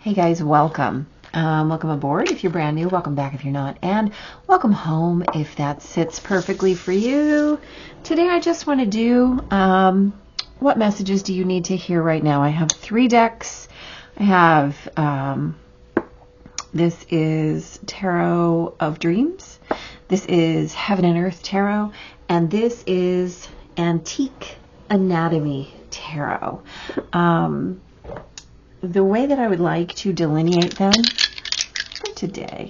Hey guys, welcome. Welcome aboard if you're brand new, welcome back if you're not, and welcome home if that sits perfectly for you. Today I just want to do what messages do you need to hear right now. I have 3 decks. I have this is Tarot of Dreams, this is Heaven and Earth Tarot, and this is Antique Anatomy Tarot. The way that I would like to delineate them for today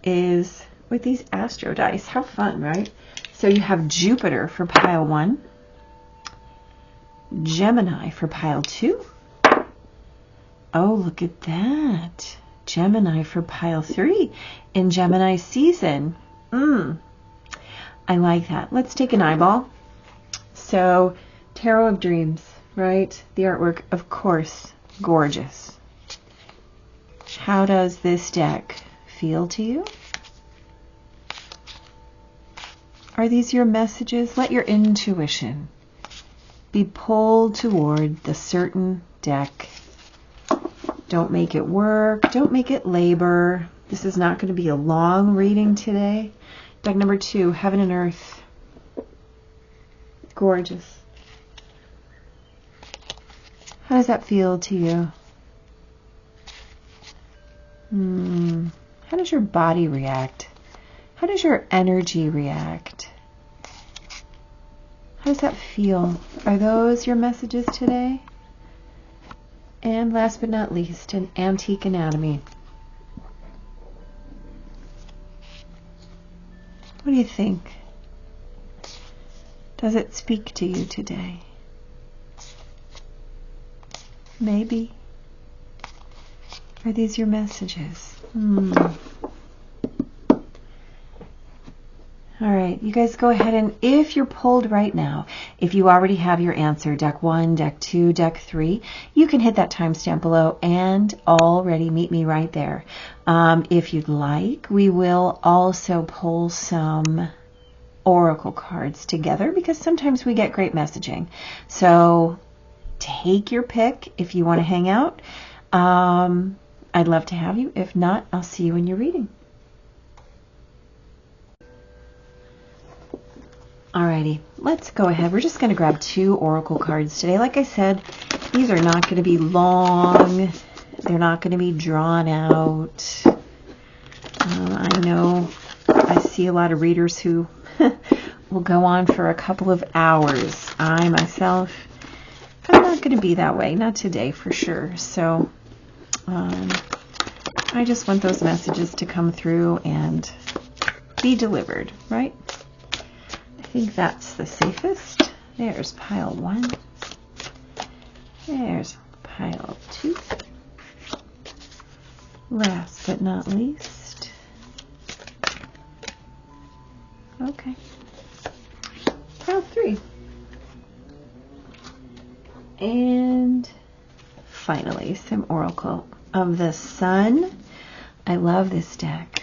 is with these astro dice. How fun, right? So you have Jupiter for pile 1, Gemini for pile 2. Oh, look at that. Gemini for pile 3 in Gemini season. I like that. Let's take an eyeball. So, Tarot of Dreams, right? The artwork, of course, gorgeous. How does this deck feel to you? Are these your messages? Let your intuition be pulled toward the certain deck. Don't make it work. Don't make it labor. This is not going to be a long reading today. Deck number 2, Heaven and Earth. Gorgeous. How does that feel to you? How does your body react? How does your energy react? How does that feel? Are those your messages today? And last but not least, an Antique Anatomy. What do you think? Does it speak to you today? Maybe. Are these your messages? All right, you guys go ahead, and if you're pulled right now, if you already have your answer, deck 1, deck 2, deck 3, you can hit that timestamp below and already meet me right there. If you'd like, we will also pull some oracle cards together because sometimes we get great messaging. So take your pick if you want to hang out. I'd love to have you. If not, I'll see you in your reading. Alrighty, let's go ahead. We're just going to grab 2 oracle cards today. Like I said, these are not going to be long. They're not going to be drawn out. I know I see a lot of readers who will go on for a couple of hours. I myself, I'm not going to be that way. Not today for sure. So I just want those messages to come through and be delivered, right? I think that's the safest. There's pile 1. There's pile 2. Last but not least. Okay. Pile 3. And finally, some Oracle of the Sun. I love this deck.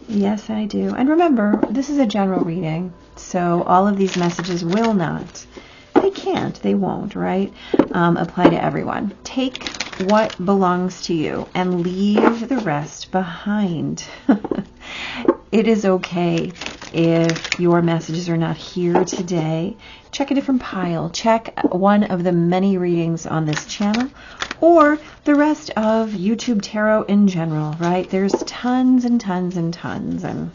Yes, I do. And remember, this is a general reading, so all of these messages will not, they can't, they won't, right, apply to everyone. Take what belongs to you and leave the rest behind. It is okay if your messages are not here today. Check a different pile. Check one of the many readings on this channel or the rest of YouTube Tarot in general, right? There's tons and tons and tons. And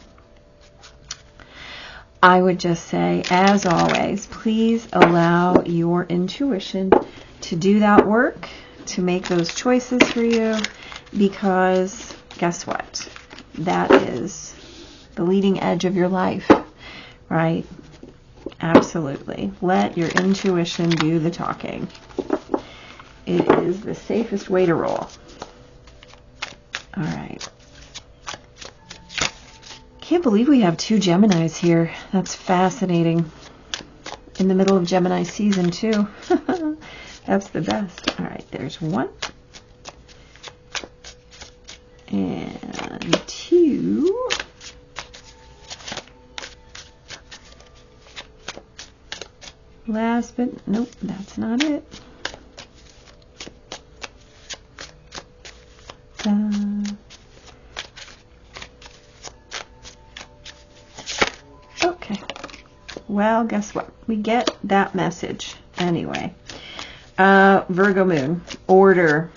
I would just say, as always, please allow your intuition to do that work, to make those choices for you, because guess what? That is the leading edge of your life, right? Absolutely. Let your intuition do the talking. It is the safest way to roll. All right. Can't believe we have 2 Geminis here. That's fascinating. In the middle of Gemini season, too. That's the best. All right, there's 1. And 2. Last but, nope, that's not it. Well, guess what? We get that message anyway. Virgo moon, order.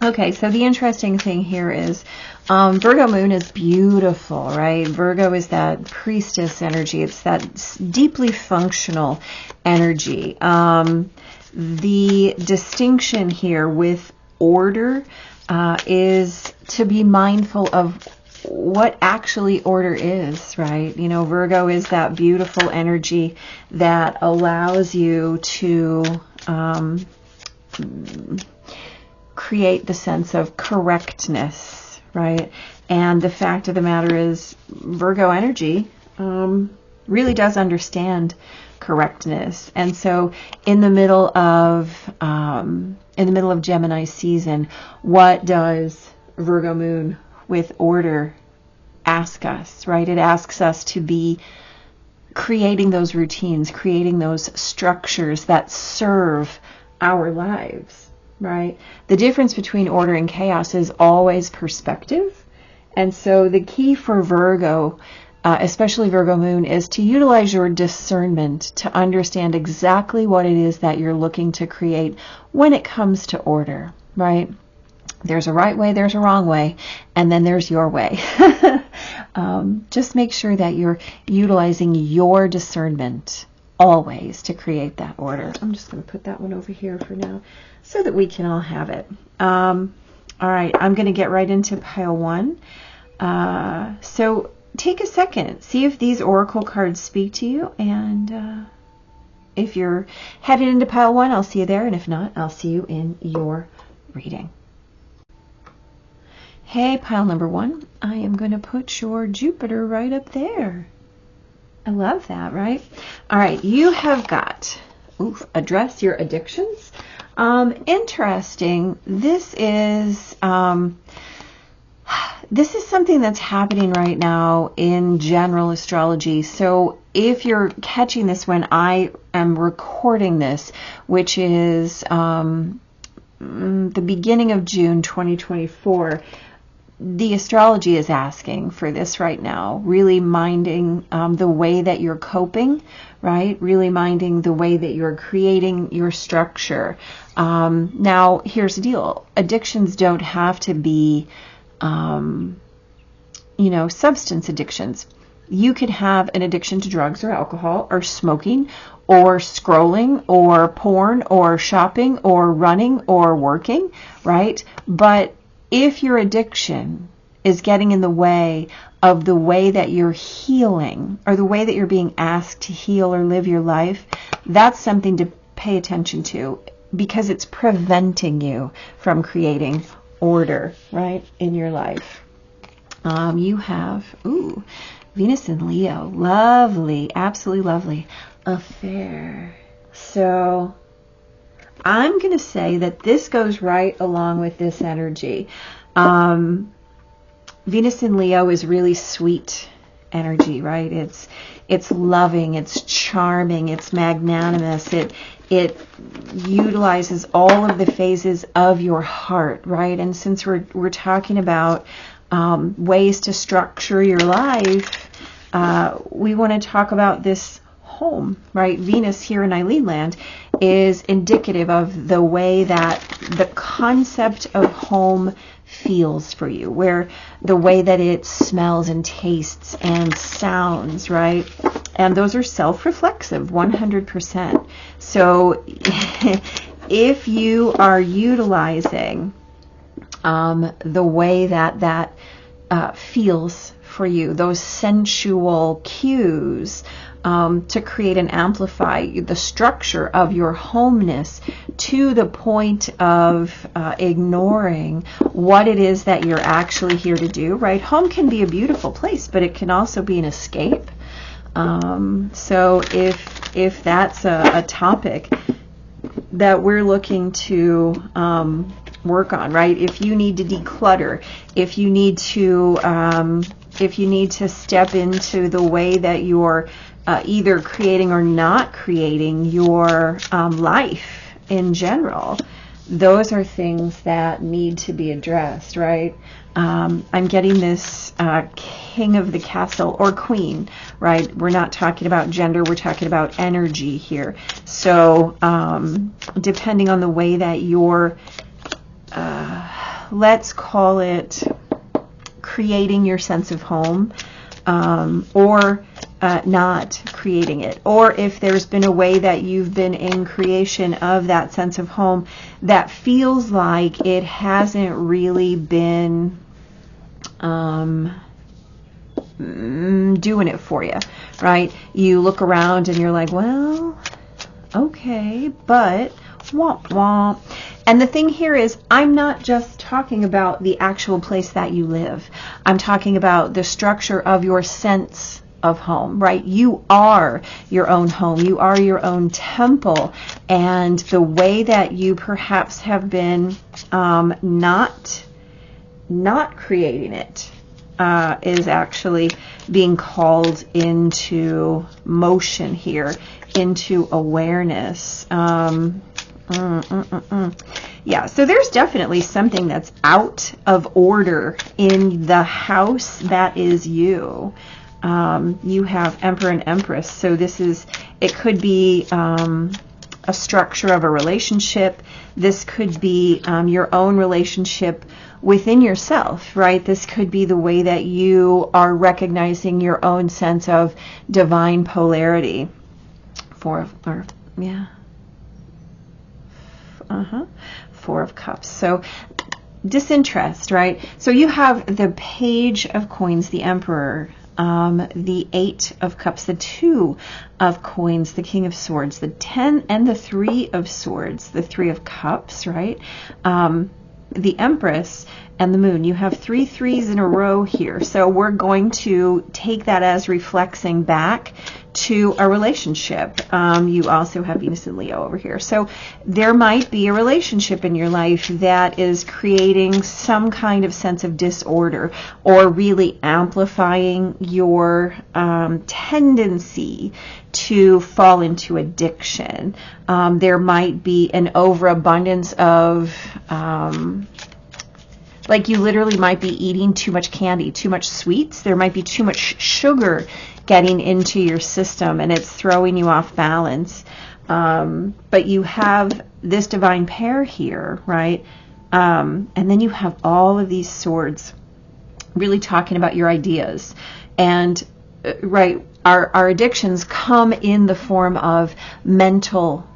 Okay, so the interesting thing here is Virgo moon is beautiful, right? Virgo is that priestess energy. It's that deeply functional energy. The distinction here with order is to be mindful of what actually order is, right? You know, Virgo is that beautiful energy that allows you to create the sense of correctness, right? And the fact of the matter is Virgo energy really does understand correctness. And so in the middle of Gemini season, what does Virgo moon with order ask us, right? It asks us to be creating those routines, creating those structures that serve our lives, right? The difference between order and chaos is always perspective. And so the key for Virgo, especially Virgo moon, is to utilize your discernment to understand exactly what it is that you're looking to create when it comes to order, right? There's a right way, there's a wrong way, and then there's your way. Just make sure that you're utilizing your discernment always to create that order. I'm just going to put that one over here for now so that we can all have it. All right, I'm going to get right into pile one. So take a second, see if these oracle cards speak to you, and if you're headed into pile one, I'll see you there, and if not, I'll see you in your reading. Hey, pile number one, I am going to put your Jupiter right up there. I love that, right? All right, you have got, address your addictions. Interesting. This is something that's happening right now in general astrology. So if you're catching this when I am recording this, which is the beginning of June 2024, the astrology is asking for this right now, really minding the way that you're coping, right? Really minding the way that you're creating your structure. Now, here's the deal. Addictions don't have to be, substance addictions. You could have an addiction to drugs or alcohol or smoking or scrolling or porn or shopping or running or working, right? But if your addiction is getting in the way of the way that you're healing or the way that you're being asked to heal or live your life, that's something to pay attention to because it's preventing you from creating order, right, in your life. You have, Venus in Leo. Lovely, absolutely lovely. Affair. So I'm going to say that this goes right along with this energy. Venus in Leo is really sweet energy, right? It's loving, it's charming, it's magnanimous. It utilizes all of the phases of your heart, right? And since we're talking about ways to structure your life, we want to talk about this home, right? Venus here in Eileen land is indicative of the way that the concept of home feels for you, where the way that it smells and tastes and sounds, right? And those are self-reflexive, 100%. So if you are utilizing the way that feels for you, those sensual cues, to create and amplify the structure of your homeness to the point of ignoring what it is that you're actually here to do, right? Home can be a beautiful place, but it can also be an escape. So if that's a topic that we're looking to work on, right? If you need to declutter, if you need to step into the way that you're either creating or not creating your life in general, those are things that need to be addressed, right? I'm getting this king of the castle or queen, right? We're not talking about gender, we're talking about energy here. So depending on the way that you're, let's call it creating your sense of home, or not creating it, or if there's been a way that you've been in creation of that sense of home that feels like it hasn't really been doing it for you, right? You look around and you're like, well, okay, but womp womp. And the thing here is, I'm not just talking about the actual place that you live. I'm talking about the structure of your sense of home, right? You are your own home. You are your own temple. And the way that you perhaps have been not creating it is actually being called into motion here, into awareness. Yeah, so there's definitely something that's out of order in the house that is you. You have Emperor and Empress, so this is, it could be a structure of a relationship. This could be your own relationship within yourself, right? This could be the way that you are recognizing your own sense of divine polarity. Four of Cups. So disinterest, right? So you have the Page of Coins, the Emperor, the 8 of Cups, the 2 of Coins, the King of Swords, the 10 and the 3 of Swords, the 3 of Cups, right? The Empress and the Moon. You have 3 threes in a row here. So we're going to take that as reflecting back to a relationship. You also have Venus and Leo over here. So there might be a relationship in your life that is creating some kind of sense of disorder, or really amplifying your tendency to fall into addiction. There might be an overabundance of like you literally might be eating too much candy, too much sweets. There might be too much sugar getting into your system, and it's throwing you off balance. But you have this divine pair here, right? And then you have all of these swords really talking about your ideas. And right, our addictions come in the form of mental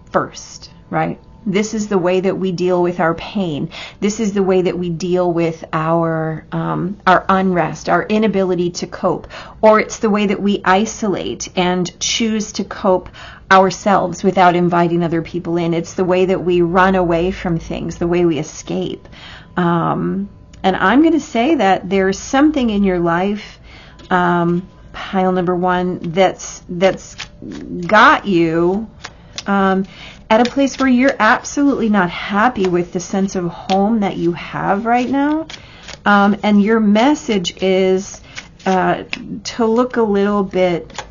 first, right? This is the way that we deal with our pain. This is the way that we deal with our unrest, our inability to cope. Or it's the way that we isolate and choose to cope ourselves without inviting other people in. It's the way that we run away from things, the way we escape. And I'm going to say that there's something in your life, pile number 1, that's got you at a place where you're absolutely not happy with the sense of home that you have right now. And your message is to look a little bit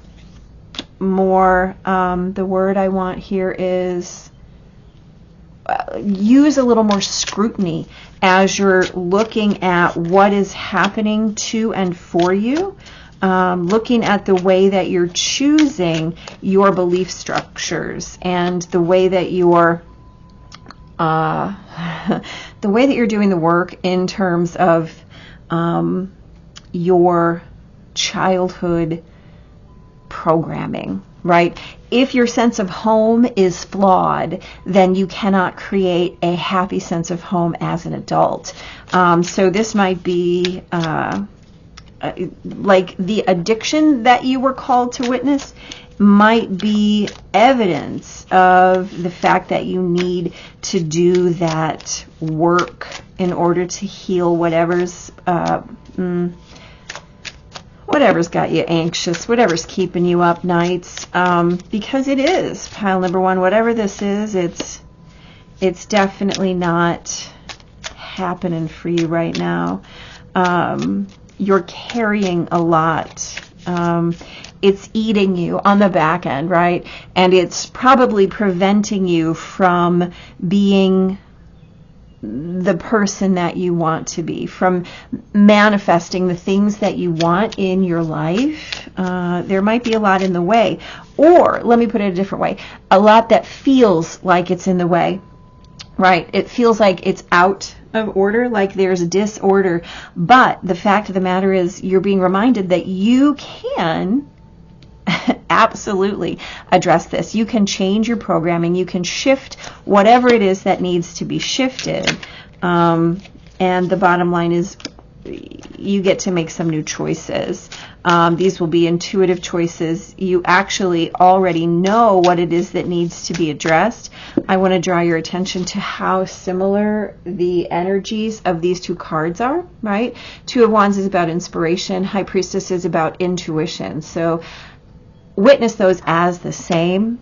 more, the word I want here is use a little more scrutiny as you're looking at what is happening to and for you. Looking at the way that you're choosing your belief structures and the way that you're doing the work in terms of your childhood programming, right? If your sense of home is flawed, then you cannot create a happy sense of home as an adult. So this might be like the addiction that you were called to witness might be evidence of the fact that you need to do that work in order to heal whatever's got you anxious, whatever's keeping you up nights, because it is pile number 1. Whatever this is, it's definitely not happening for you right now. You're carrying a lot. It's eating you on the back end, right? And it's probably preventing you from being the person that you want to be, from manifesting the things that you want in your life. There might be a lot in the way, or let me put it a different way, a lot that feels like it's in the way, right? It feels like it's out of order, like there's a disorder, but the fact of the matter is you're being reminded that you can absolutely address this. You can change your programming. You can shift whatever it is that needs to be shifted. And the bottom line is you get to make some new choices. These will be intuitive choices. You actually already know what it is that needs to be addressed. I want to draw your attention to how similar the energies of these two cards are, right? Two of Wands is about inspiration. High Priestess is about intuition. So witness those as the same.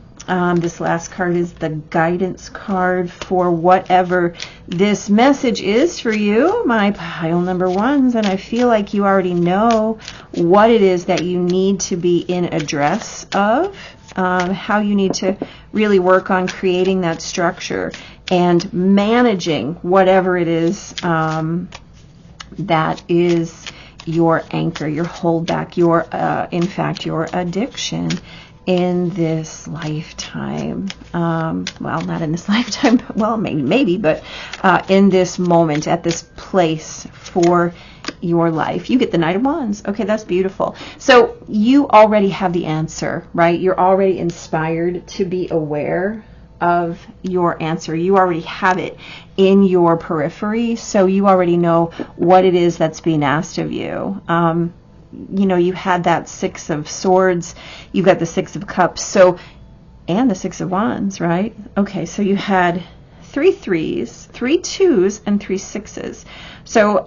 This last card is the guidance card for whatever this message is for you, my pile number ones. And I feel like you already know what it is that you need to be in address of, how you need to really work on creating that structure and managing whatever it is that is your anchor, your holdback, your, in fact, your addiction in this lifetime. Well, not in this lifetime, well, maybe, but in this moment, at this place for your life. You get the Knight of Wands. Okay, that's beautiful. So you already have the answer, right? You're already inspired to be aware of your answer. You already have it in your periphery, so you already know what it is that's being asked of you. You know, you had that Six of Swords, you got the Six of Cups, so, and the Six of Wands, right? Okay, so you had 3 threes, 3 twos, and 3 sixes. So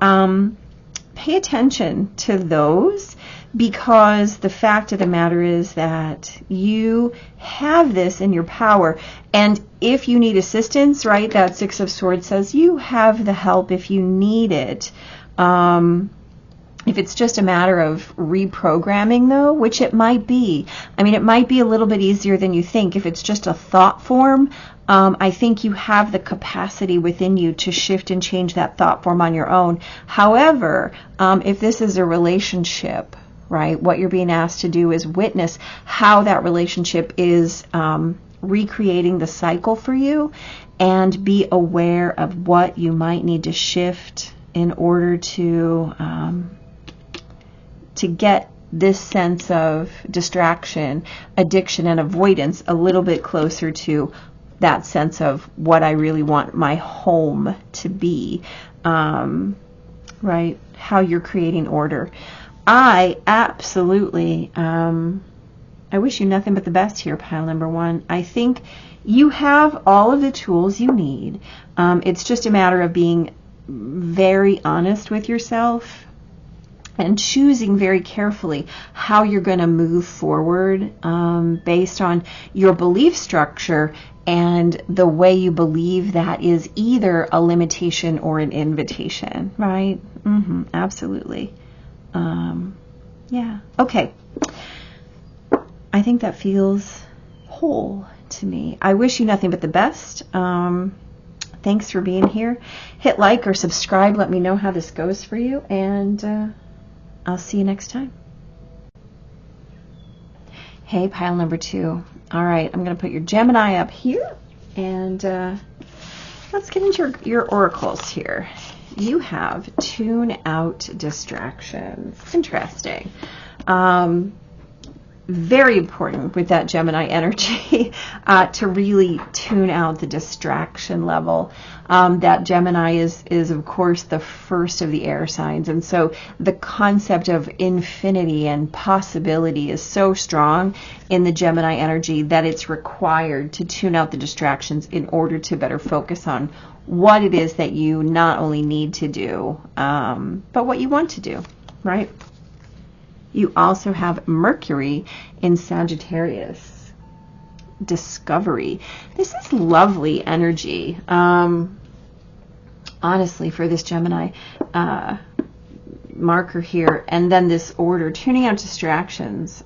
pay attention to those, because the fact of the matter is that you have this in your power. And if you need assistance, right, that Six of Swords says you have the help if you need it. If it's just a matter of reprogramming, though, which it might be, I mean, it might be a little bit easier than you think. If it's just a thought form, I think you have the capacity within you to shift and change that thought form on your own. However, if this is a relationship, right, what you're being asked to do is witness how that relationship is recreating the cycle for you, and be aware of what you might need to shift in order to get this sense of distraction, addiction, and avoidance a little bit closer to that sense of what I really want my home to be, right? How you're creating order. I absolutely, I wish you nothing but the best here, pile number one. I think you have all of the tools you need. It's just a matter of being very honest with yourself and choosing very carefully how you're going to move forward based on your belief structure and the way you believe that is either a limitation or an invitation, right? Absolutely. Yeah. Okay. I think that feels whole to me. I wish you nothing but the best. Thanks for being here. Hit like or subscribe. Let me know how this goes for you, and I'll see you next time. Hey, pile number two. All right, I'm going to put your Gemini up here, and let's get into your oracles here. You have tune out distractions. Interesting. Very important with that Gemini energy to really tune out the distraction level. That Gemini is of course the first of the air signs, and so the concept of infinity and possibility is so strong in the Gemini energy that it's required to tune out the distractions in order to better focus on what it is that you not only need to do, but what you want to do, right? You also have Mercury in Sagittarius. Discovery. This is lovely energy. Honestly, for this Gemini marker here, and then this order, tuning out distractions.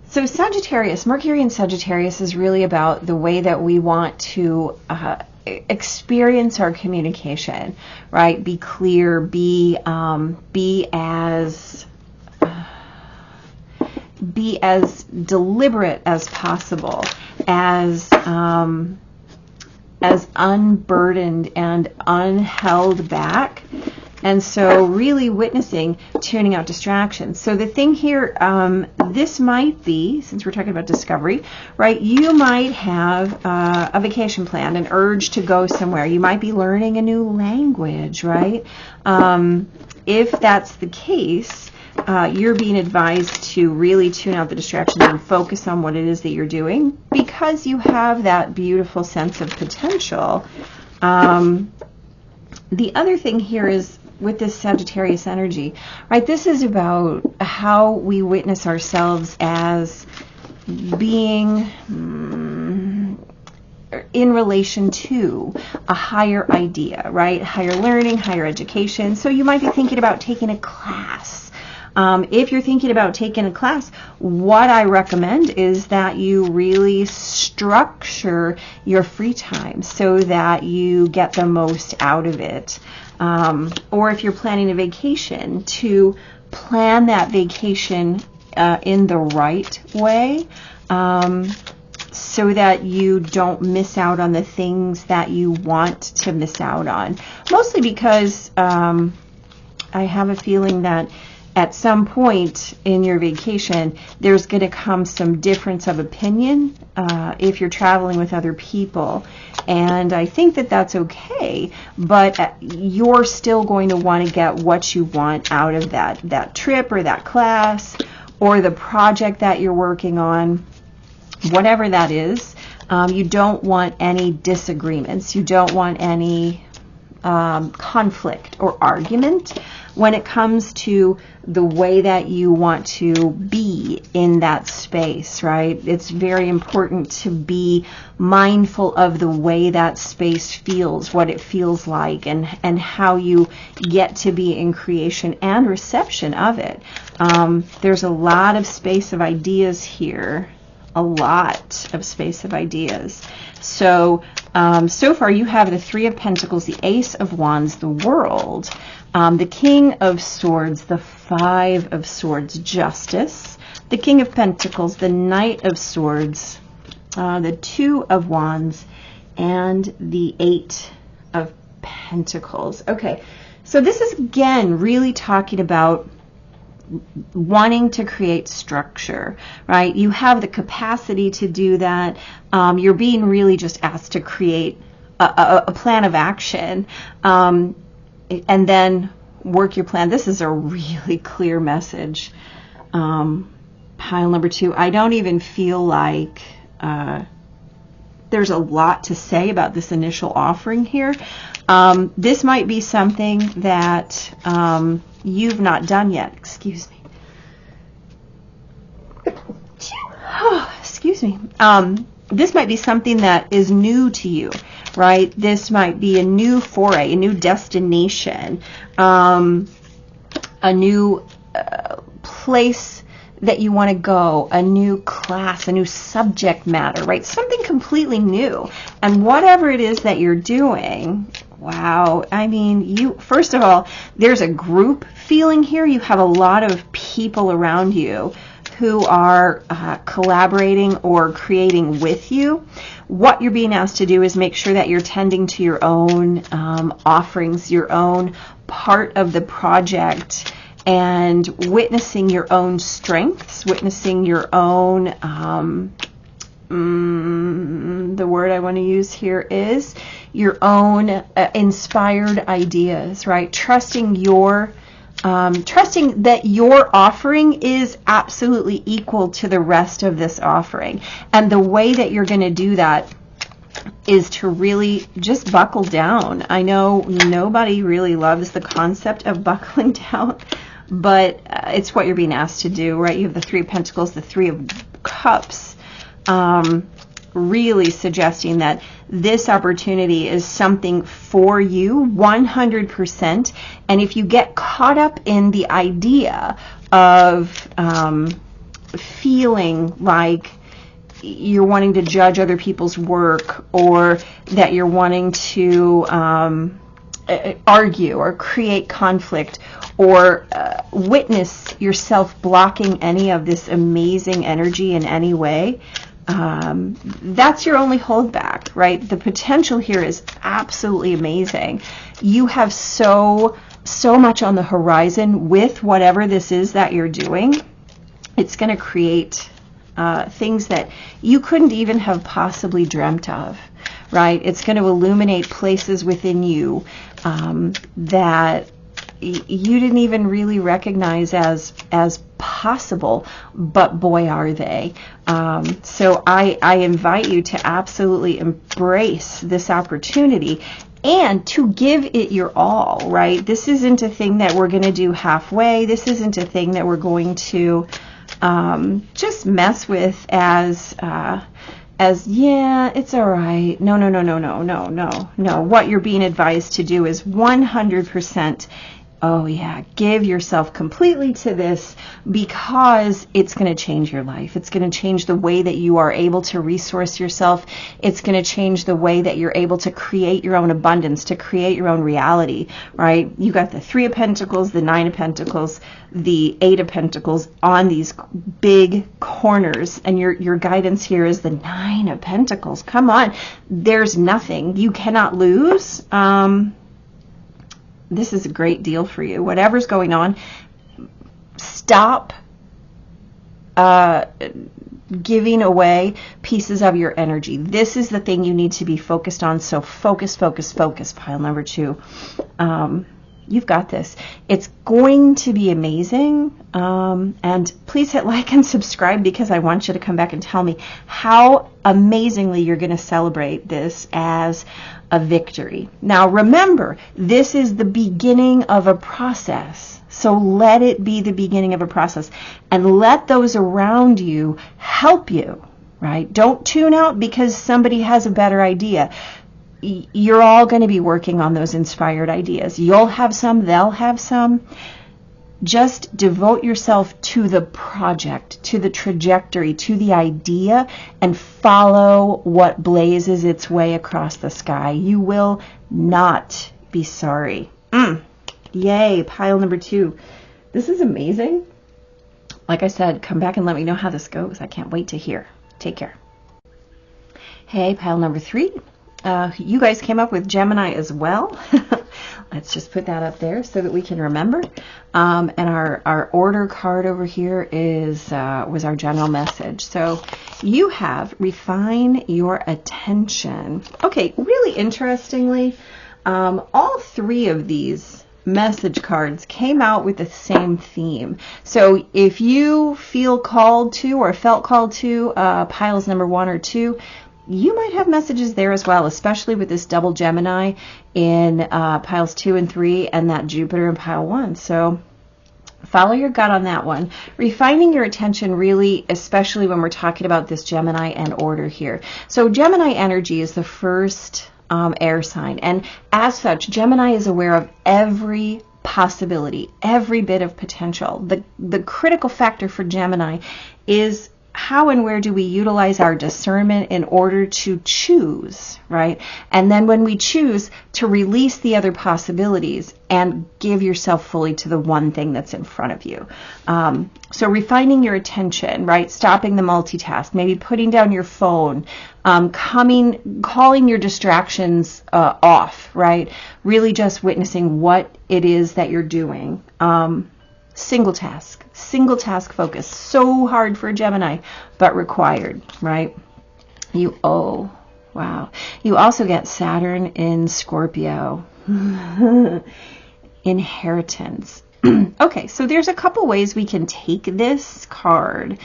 So Sagittarius, Mercury in Sagittarius is really about the way that we want to experience our communication, right? Be clear, be as deliberate as possible, as unburdened and unheld back. And so really witnessing, tuning out distractions. So the thing here, this might be, since we're talking about discovery, right, you might have a vacation plan, an urge to go somewhere. You might be learning a new language, right? If that's the case, you're being advised to really tune out the distractions and focus on what it is that you're doing, because you have that beautiful sense of potential. The other thing here is, with this Sagittarius energy, right, this is about how we witness ourselves as being in relation to a higher idea, right? Higher learning, higher education. So you might be thinking about taking a class. If you're thinking about taking a class, what I recommend is that you really structure your free time so that you get the most out of it. Or if you're planning a vacation, to plan that vacation in the right way, so that you don't miss out on the things that you want to miss out on. Mostly because I have a feeling that at some point in your vacation, there's going to come some difference of opinion if you're traveling with other people. And I think that that's okay, but you're still going to want to get what you want out of that trip or that class or the project that you're working on, whatever that is. You don't want any disagreements. You don't want any conflict or argument when it comes to the way that you want to be in that space, right? It's very important to be mindful of the way that space feels, what it feels like, and how you get to be in creation and reception of it. There's a lot of space of ideas here, a lot of space of ideas. So, so far you have the Three of Pentacles, the Ace of Wands, the World, the King of Swords, the Five of Swords, Justice, the King of Pentacles, the Knight of Swords, the Two of Wands, and the Eight of Pentacles. Okay, so this is again really talking about wanting to create structure, right? You have the capacity to do that. You're being really just asked to create a plan of action, and then work your plan. This is a really clear message. Pile number 2. I don't even feel like there's a lot to say about this initial offering here. This might be something that you've not done yet. Excuse me. Excuse me. This might be something that is new to you, right? This might be a new foray, a new destination, a new place that you want to go, a new class, a new subject matter, right? Something completely new. And whatever it is that you're doing, wow, I mean, first of all, there's a group feeling here. You have a lot of people around you who are collaborating or creating with you. What you're being asked to do is make sure that you're tending to your own offerings, your own part of the project, and witnessing your own strengths, witnessing your own, the word I want to use here is your own inspired ideas, right? Trusting that your offering is absolutely equal to the rest of this offering. And the way that you're going to do that is to really just buckle down. I know nobody really loves the concept of buckling down, but it's what you're being asked to do, right? You have the Three of Pentacles, the Three of Cups, really suggesting that this opportunity is something for you 100%. And if you get caught up in the idea of feeling like you're wanting to judge other people's work, or that you're wanting to argue or create conflict, or witness yourself blocking any of this amazing energy in any way, that's your only holdback, right? The potential here is absolutely amazing. You have so much on the horizon with whatever this is that you're doing. It's going to create things that you couldn't even have possibly dreamt of, right? It's going to illuminate places within you that you didn't even really recognize as possible, but boy are they. So I invite you to absolutely embrace this opportunity and to give it your all, right? This isn't a thing that we're going to do halfway. This isn't a thing that we're going to just mess with as yeah, it's all right. No. What you're being advised to do is 100%. Oh yeah, give yourself completely to this, because it's going to change your life. It's going to change the way that you are able to resource yourself. It's going to change the way that you're able to create your own abundance, to create your own reality, right? You got the 3 of Pentacles, the 9 of Pentacles, the 8 of Pentacles on these big corners, and your guidance here is the 9 of Pentacles. Come on, there's nothing you cannot lose. This is a great deal for you. Whatever's going on, stop giving away pieces of your energy. This is the thing you need to be focused on. So focus, pile number 2. You've got this. It's going to be amazing. And please hit like and subscribe, because I want you to come back and tell me how amazingly you're going to celebrate this as a victory. Now remember, this is the beginning of a process. So let it be the beginning of a process, and let those around you help you, right? Don't tune out because somebody has a better idea. You're all going to be working on those inspired ideas. You'll have some, they'll have some. Just devote yourself to the project, to the trajectory, to the idea, and follow what blazes its way across the sky. You will not be sorry. Yay, pile number 2. This is amazing. Like I said, come back and let me know how this goes. I can't wait to hear. Take care. Hey, pile number 3. You guys came up with Gemini as well. Let's just put that up there so that we can remember. And our order card over here was our general message. So you have refine your attention. Okay, really interestingly, all 3 of these message cards came out with the same theme. So if you feel called to, or felt called to, piles number 1 or 2, you might have messages there as well, especially with this double Gemini in piles 2 and 3, and that Jupiter in pile 1. So follow your gut on that one. Refining your attention, really, especially when we're talking about this Gemini and order here. So Gemini energy is the first air sign, and as such, Gemini is aware of every possibility, every bit of potential. The critical factor for Gemini is how and where do we utilize our discernment in order to choose, right? And then when we choose, to release the other possibilities and give yourself fully to the one thing that's in front of you. So refining your attention, right? Stopping the multitask, maybe putting down your phone, calling your distractions off, right? Really just witnessing what it is that you're doing. Single task focus. So hard for a Gemini, but required, right? Wow. You also get Saturn in Scorpio. Inheritance. Okay, so there's a couple ways we can take this card.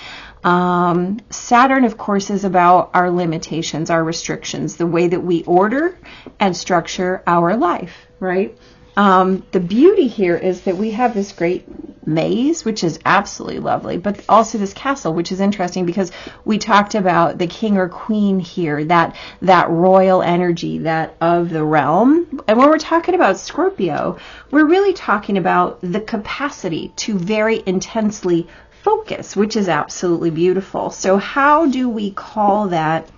Saturn, of course, is about our limitations, our restrictions, the way that we order and structure our life, right? The beauty here is that we have this great maze, which is absolutely lovely, but also this castle, which is interesting because we talked about the king or queen here, that royal energy, that of the realm. And when we're talking about Scorpio, we're really talking about the capacity to very intensely focus, which is absolutely beautiful. So how do we call that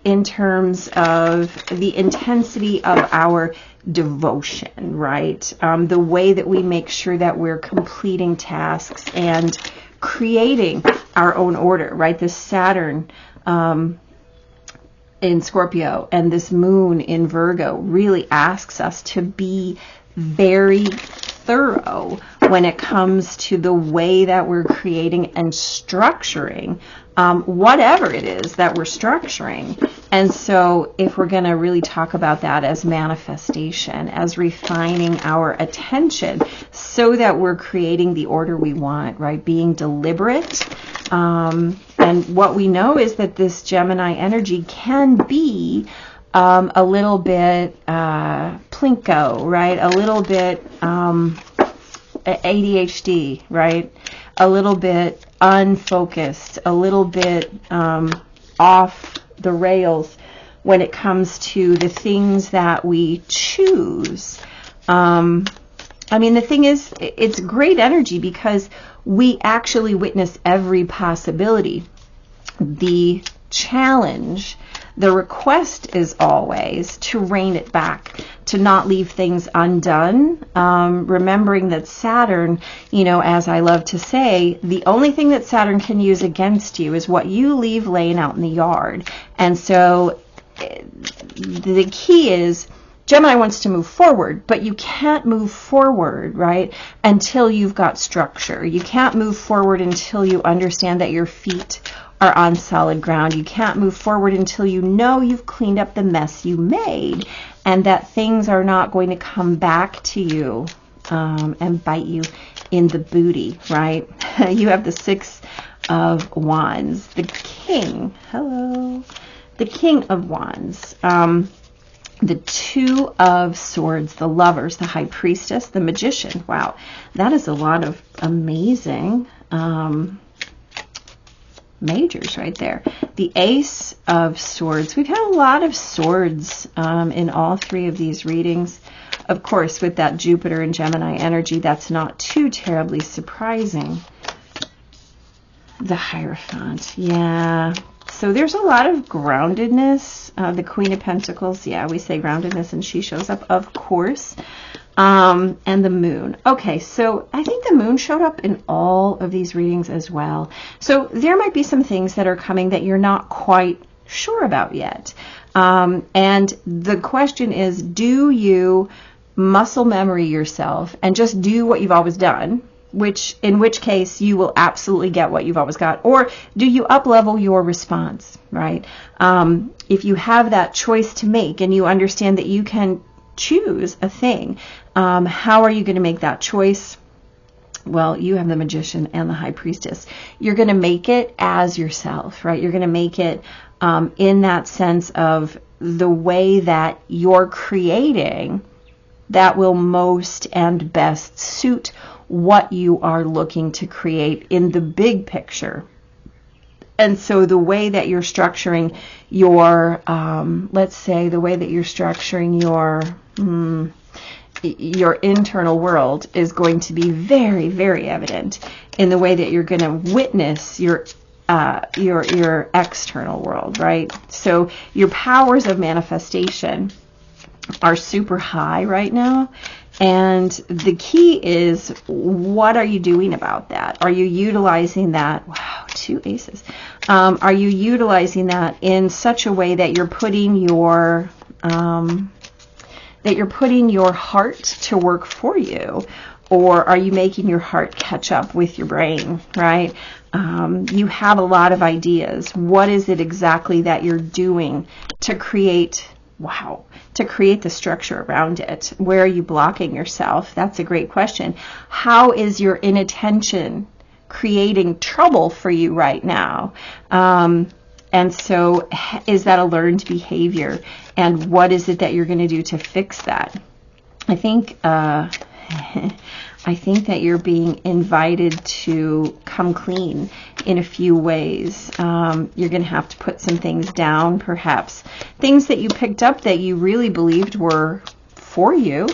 in terms of the intensity of our devotion, right? The way that we make sure that we're completing tasks and creating our own order, right? This Saturn in Scorpio and this moon in Virgo really asks us to be very thorough when it comes to the way that we're creating and structuring whatever it is that we're structuring. And so if we're going to really talk about that as manifestation, as refining our attention so that we're creating the order we want, right? Being deliberate. And what we know is that this Gemini energy can be a little bit plinko, right? A little bit ADHD, right? A little bit unfocused, a little bit off the rails when it comes to the things that we choose. I mean, the thing is, it's great energy because we actually witness every possibility. The challenge, the request is always to rein it back, to not leave things undone. Remembering that Saturn, you know, as I love to say, the only thing that Saturn can use against you is what you leave laying out in the yard. And so the key is, Gemini wants to move forward, but you can't move forward, right, until you've got structure. You can't move forward until you understand that your feet are on solid ground. You can't move forward until you know you've cleaned up the mess you made and that things are not going to come back to you and bite you in the booty, right? You have the Six of Wands, the King. Hello. The King of Wands. The Two of Swords, the Lovers, the High Priestess, the Magician. Wow, that is a lot of amazing majors right there. The Ace of Swords. We've had a lot of swords in all three of these readings. Of course, with that Jupiter and Gemini energy, that's not too terribly surprising. The Hierophant. Yeah. So there's a lot of groundedness. The Queen of Pentacles. Yeah, we say groundedness and she shows up, of course. And the Moon. Okay, so I think the Moon showed up in all of these readings as well. So there might be some things that are coming that you're not quite sure about yet. And the question is, do you muscle memory yourself and just do what you've always done? In which case you will absolutely get what you've always got. Or do you up-level your response, right? If you have that choice to make and you understand that you can choose a thing, how are you going to make that choice? Well, you have the Magician and the High Priestess. You're going to make it as yourself, right? You're going to make it in that sense of the way that you're creating that will most and best suit what you are looking to create in the big picture. And so the way that you're structuring your, let's say the way that you're structuring your internal world is going to be very, very evident in the way that you're going to witness your external world, right? So your powers of manifestation are super high right now. And the key is, what are you doing about that? Are you utilizing that? Wow, 2 aces. Are you utilizing that in such a way that you're putting your heart to work for you? Or are you making your heart catch up with your brain, right? You have a lot of ideas. What is it exactly that you're doing to create, to create the structure around it? Where are you blocking yourself? That's a great question. How is your inattention creating trouble for you right now? And so is that a learned behavior? And what is it that you're going to do to fix that? I think that you're being invited to come clean in a few ways. You're going to have to put some things down, perhaps. Things that you picked up that you really believed were for you.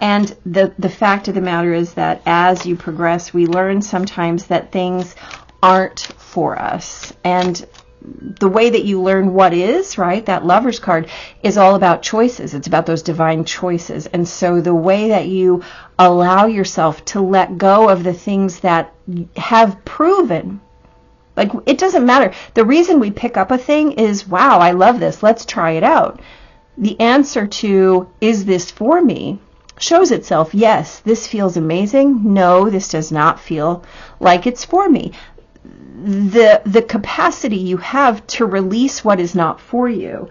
And the fact of the matter is that as you progress, we learn sometimes that things aren't for us. And the way that you learn what is, right, that Lover's card is all about choices. It's about those divine choices. And so the way that you allow yourself to let go of the things that have proven, like, it doesn't matter. The reason we pick up a thing is, wow, I love this. Let's try it out. The answer to, is this for me, shows itself. Yes, this feels amazing. No, this does not feel like it's for me. The capacity you have to release what is not for you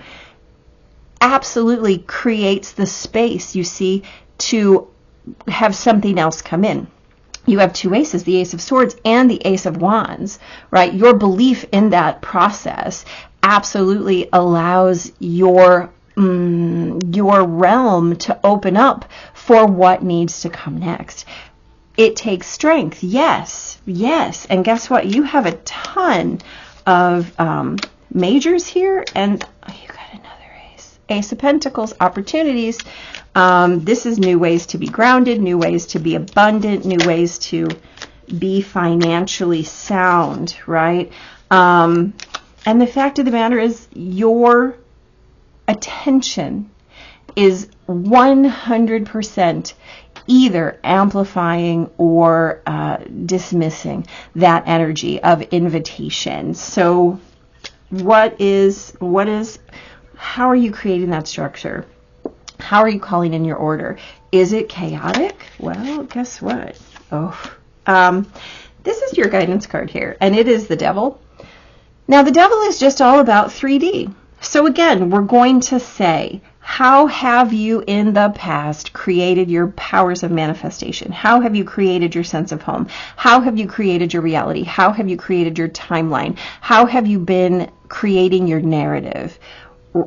absolutely creates the space, you see, to have something else come in. You have two aces, the Ace of Swords and the Ace of Wands, right? Your belief in that process absolutely allows your realm to open up for what needs to come next. It takes strength, yes. And guess what? You have a ton of majors here, and you got another ace. Ace of Pentacles, opportunities. This is new ways to be grounded, new ways to be abundant, new ways to be financially sound, right? And the fact of the matter is, your attention is 100% either amplifying or dismissing that energy of invitation. So how are you creating that structure? How are you calling in your order? Is it chaotic? Well, guess what? This is your guidance card here, and it is the Devil. Now, the Devil is just all about 3D. So again, we're going to say, how have you in the past created your powers of manifestation? How have you created your sense of home? How have you created your reality? How have you created your timeline? How have you been creating your narrative?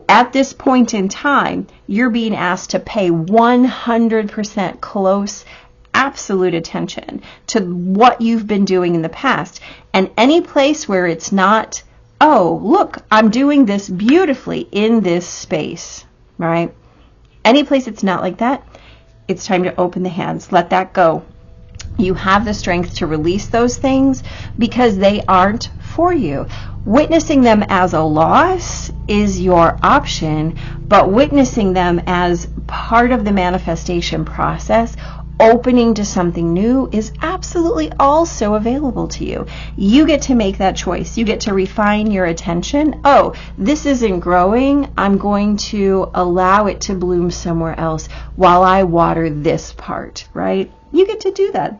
At this point in time, you're being asked to pay 100% close, absolute attention to what you've been doing in the past. And any place where it's not, oh, look, I'm doing this beautifully in this space, right? Any place it's not like that, it's time to open the hands. Let that go. You have the strength to release those things because they aren't for you. Witnessing them as a loss is your option, but witnessing them as part of the manifestation process, opening to something new, is absolutely also available to you. You get to make that choice. You get to refine your attention. Oh, this isn't growing. I'm going to allow it to bloom somewhere else while I water this part, right? You get to do that.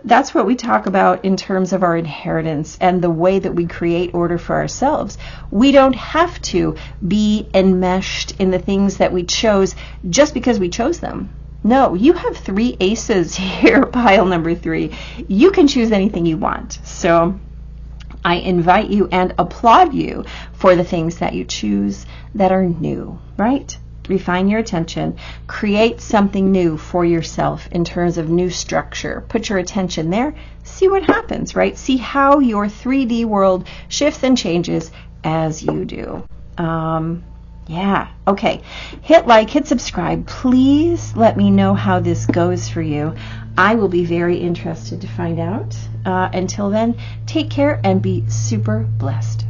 That's what we talk about in terms of our inheritance and the way that we create order for ourselves. We don't have to be enmeshed in the things that we chose just because we chose them. No, you have 3 aces here, pile number 3. You can choose anything you want. So I invite you and applaud you for the things that you choose that are new, right? Refine your attention. Create something new for yourself in terms of new structure. Put your attention there. See what happens, right? See how your 3D world shifts and changes as you do. Yeah, okay. Hit like, hit subscribe. Please let me know how this goes for you. I will be very interested to find out. Until then, take care and be super blessed.